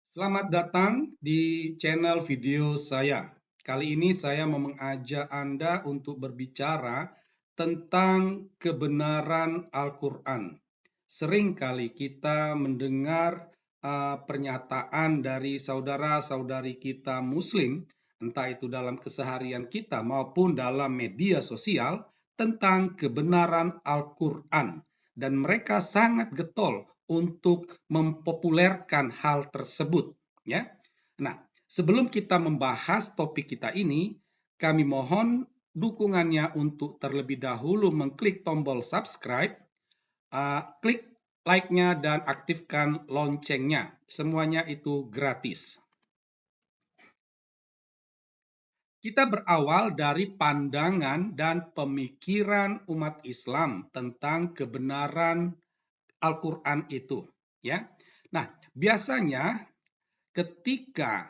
Selamat datang di channel video saya. Kali ini saya mau mengajak Anda untuk berbicara tentang kebenaran Al-Quran. Sering kali kita mendengar pernyataan dari saudara-saudari kita Muslim, entah itu dalam keseharian kita maupun dalam media sosial, tentang kebenaran Al-Quran. Dan mereka sangat getol untuk mempopulerkan hal tersebut, ya. Nah, sebelum kita membahas topik kita ini, kami mohon dukungannya untuk terlebih dahulu mengklik tombol subscribe, klik like-nya dan aktifkan loncengnya. Semuanya itu gratis. Kita berawal dari pandangan dan pemikiran umat Islam tentang kebenaran Al-Quran itu, ya. Nah, biasanya ketika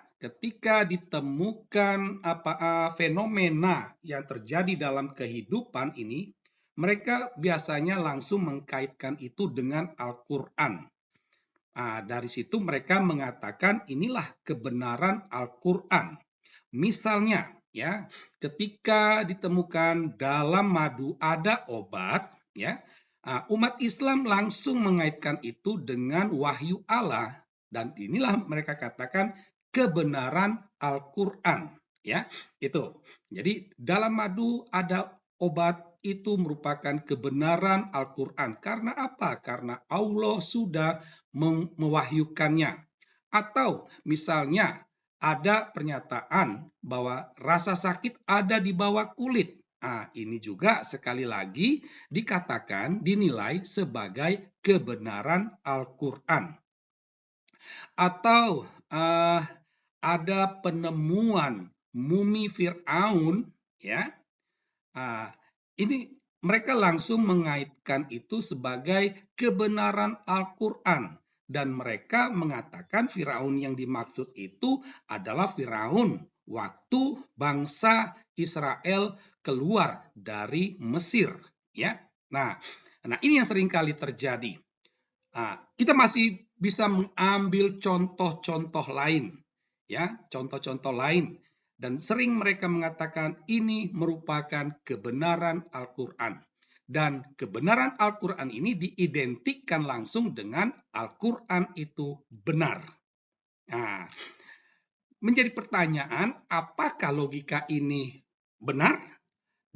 ditemukan fenomena yang terjadi dalam kehidupan ini, mereka biasanya langsung mengkaitkan itu dengan Al-Quran. Dari situ mereka mengatakan inilah kebenaran Al-Quran. Misalnya, ya, ketika ditemukan dalam madu ada obat, ya, umat Islam langsung mengaitkan itu dengan wahyu Allah, dan inilah mereka katakan kebenaran Al-Quran, ya, itu. Jadi dalam madu ada obat, itu merupakan kebenaran Al-Quran. Karena apa? Karena Allah sudah mewahyukannya. Atau misalnya ada pernyataan bahwa rasa sakit ada di bawah kulit. Ini juga sekali lagi dikatakan dinilai sebagai kebenaran Al-Quran. Atau ada penemuan mumi Fir'aun, ya. Ini mereka langsung mengaitkan itu sebagai kebenaran Al-Quran. Dan mereka mengatakan Firaun yang dimaksud itu adalah Firaun waktu bangsa Israel keluar dari Mesir, ya. Nah, ini yang sering kali terjadi. Kita masih bisa mengambil contoh-contoh lain, ya, contoh-contoh lain. Dan sering mereka mengatakan ini merupakan kebenaran Al-Quran. Dan kebenaran Al-Quran ini diidentikan langsung dengan Al-Quran itu benar. Nah, menjadi pertanyaan, apakah logika ini benar?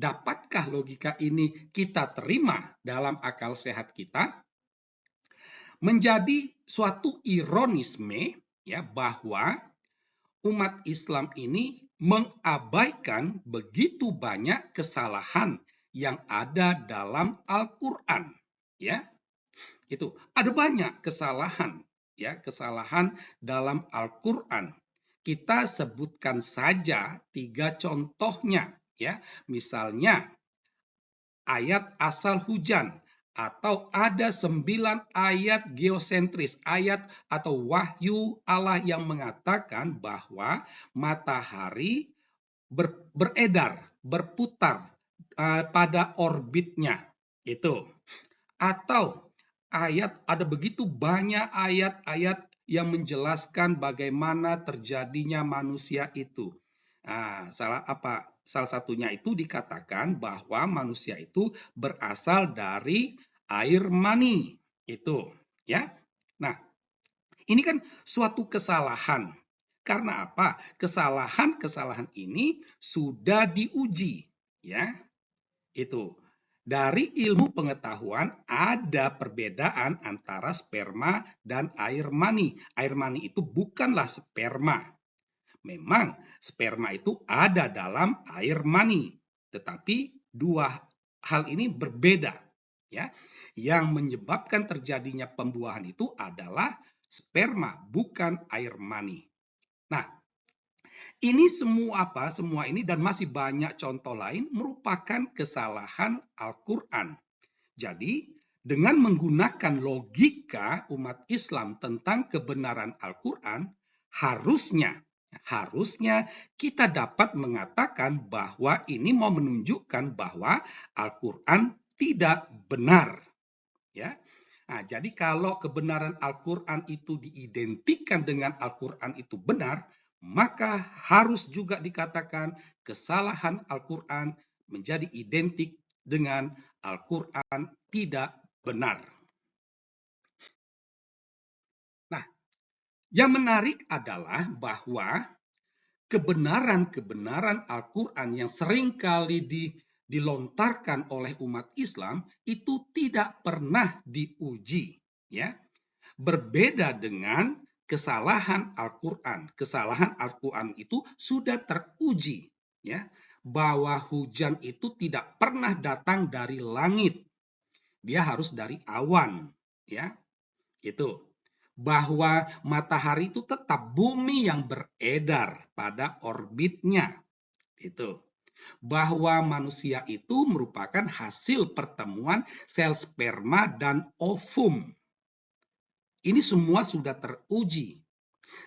Dapatkah logika ini kita terima dalam akal sehat kita? Menjadi suatu ironisme, ya, bahwa umat Islam ini mengabaikan begitu banyak kesalahan yang ada dalam Al-Quran, ya. Itu ada banyak kesalahan, ya, kesalahan dalam Al-Quran. Kita sebutkan saja 3 contohnya, ya. Misalnya ayat asal hujan, atau ada 9 ayat geosentris, ayat atau wahyu Allah yang mengatakan bahwa matahari beredar, berputar pada orbitnya. Itu. Atau ada begitu banyak ayat-ayat yang menjelaskan bagaimana terjadinya manusia itu. Salah satunya itu dikatakan bahwa manusia itu berasal dari air mani. Itu, ya. Nah, ini kan suatu kesalahan. Karena apa? Kesalahan-kesalahan ini sudah diuji, ya. Itu. Dari ilmu pengetahuan ada perbedaan antara sperma dan air mani. Air mani itu bukanlah sperma. Memang sperma itu ada dalam air mani, tetapi dua hal ini berbeda, ya. Yang menyebabkan terjadinya pembuahan itu adalah sperma, bukan air mani. Nah, ini semua ini dan masih banyak contoh lain merupakan kesalahan Al-Quran. Jadi, dengan menggunakan logika umat Islam tentang kebenaran Al-Quran, harusnya kita dapat mengatakan bahwa ini mau menunjukkan bahwa Al-Quran tidak benar, ya. Nah, jadi kalau kebenaran Al-Quran itu diidentikan dengan Al-Quran itu benar, maka harus juga dikatakan kesalahan Al-Quran menjadi identik dengan Al-Quran tidak benar. Nah, yang menarik adalah bahwa kebenaran-kebenaran Al-Quran yang seringkali dilontarkan oleh umat Islam itu tidak pernah diuji, ya. Berbeda dengan kesalahan Al-Quran. Kesalahan Al-Quran itu sudah teruji, ya, bahwa hujan itu tidak pernah datang dari langit. Dia harus dari awan, ya. Itu. Bahwa matahari itu tetap bumi yang beredar pada orbitnya. Itu. Bahwa manusia itu merupakan hasil pertemuan sel sperma dan ovum. Ini semua sudah teruji.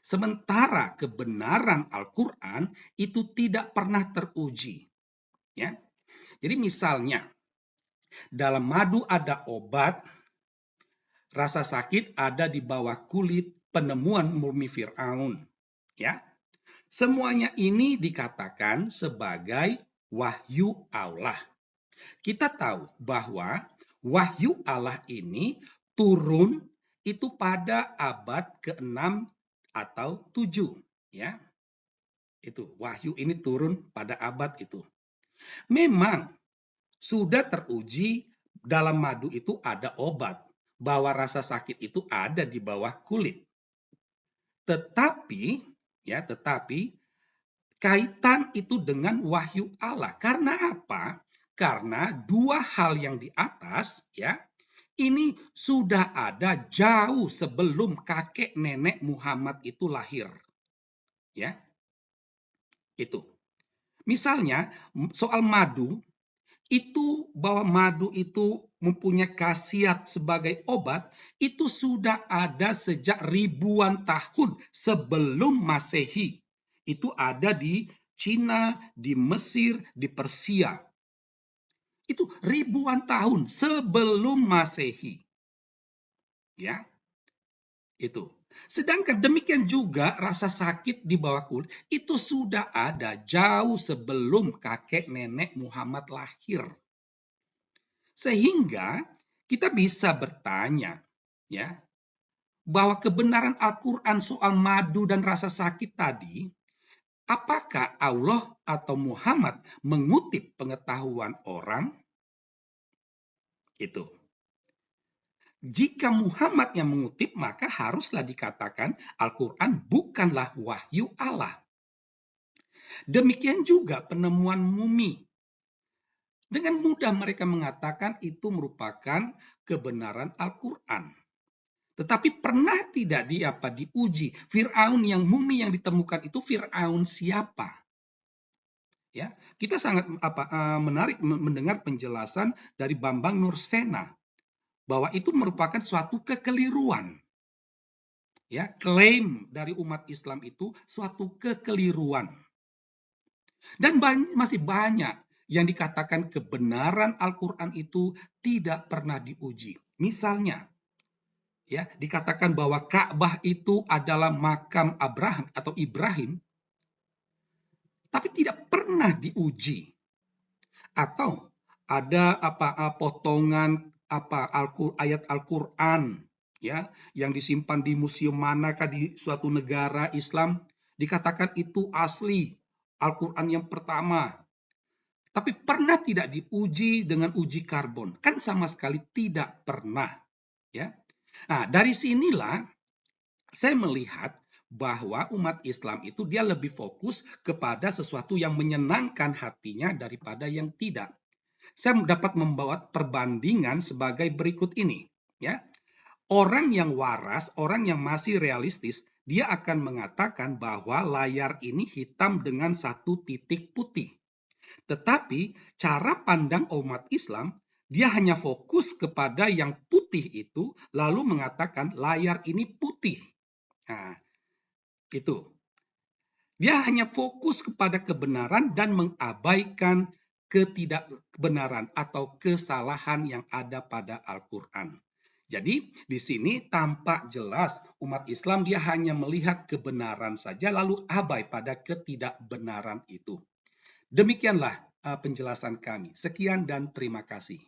Sementara kebenaran Al-Quran itu tidak pernah teruji. Ya. Jadi misalnya, dalam madu ada obat, rasa sakit ada di bawah kulit, penemuan mumi Fir'aun. Ya. Semuanya ini dikatakan sebagai wahyu Allah. Kita tahu bahwa wahyu Allah ini turun itu pada abad ke-6 atau 7, ya. Itu wahyu ini turun pada abad itu. Memang sudah teruji dalam madu itu ada obat, bahwa rasa sakit itu ada di bawah kulit. Tetapi kaitan itu dengan wahyu Allah. Karena apa? Karena dua hal yang di atas, ya, ini sudah ada jauh sebelum kakek nenek Muhammad itu lahir. Ya. Itu. Misalnya soal madu, itu bahwa madu itu mempunyai khasiat sebagai obat, itu sudah ada sejak ribuan tahun sebelum Masehi. Itu ada di Cina, di Mesir, di Persia. Itu ribuan tahun sebelum Masehi. Ya. Itu. Sedangkan demikian juga rasa sakit di bawah kulit itu sudah ada jauh sebelum kakek nenek Muhammad lahir. Sehingga kita bisa bertanya, ya, bahwa kebenaran Al-Quran soal madu dan rasa sakit tadi, apakah Allah atau Muhammad mengutip pengetahuan orang? Itu. Jika Muhammad yang mengutip, maka haruslah dikatakan Al-Quran bukanlah wahyu Allah. Demikian juga penemuan mumi. Dengan mudah mereka mengatakan itu merupakan kebenaran Al-Quran. Tetapi pernah tidak diuji Fir'aun yang mumi yang ditemukan itu Fir'aun siapa? Ya, kita sangat menarik mendengar penjelasan dari Bambang Nursena bahwa itu merupakan suatu kekeliruan. Ya, klaim dari umat Islam itu suatu kekeliruan. Dan masih banyak yang dikatakan kebenaran Al-Quran itu tidak pernah diuji. Misalnya, ya, dikatakan bahwa Ka'bah itu adalah makam Abraham atau Ibrahim, tapi tidak pernah diuji. Atau ada potongan ayat Al-Quran, ya, yang disimpan di museum manakah di suatu negara Islam, dikatakan itu asli Al-Quran yang pertama. Tapi pernah tidak diuji dengan uji karbon? Kan sama sekali tidak pernah. Ya. Nah, dari sinilah saya melihat bahwa umat Islam itu dia lebih fokus kepada sesuatu yang menyenangkan hatinya daripada yang tidak. Saya dapat membawa perbandingan sebagai berikut ini, ya. Orang yang waras, orang yang masih realistis, dia akan mengatakan bahwa layar ini hitam dengan satu titik putih. Tetapi cara pandang umat Islam, dia hanya fokus kepada yang putih itu, lalu mengatakan layar ini putih. Nah, itu. Dia hanya fokus kepada kebenaran dan mengabaikan ketidakbenaran atau kesalahan yang ada pada Al-Quran. Jadi di sini tampak jelas umat Islam dia hanya melihat kebenaran saja lalu abai pada ketidakbenaran itu. Demikianlah penjelasan kami. Sekian dan terima kasih.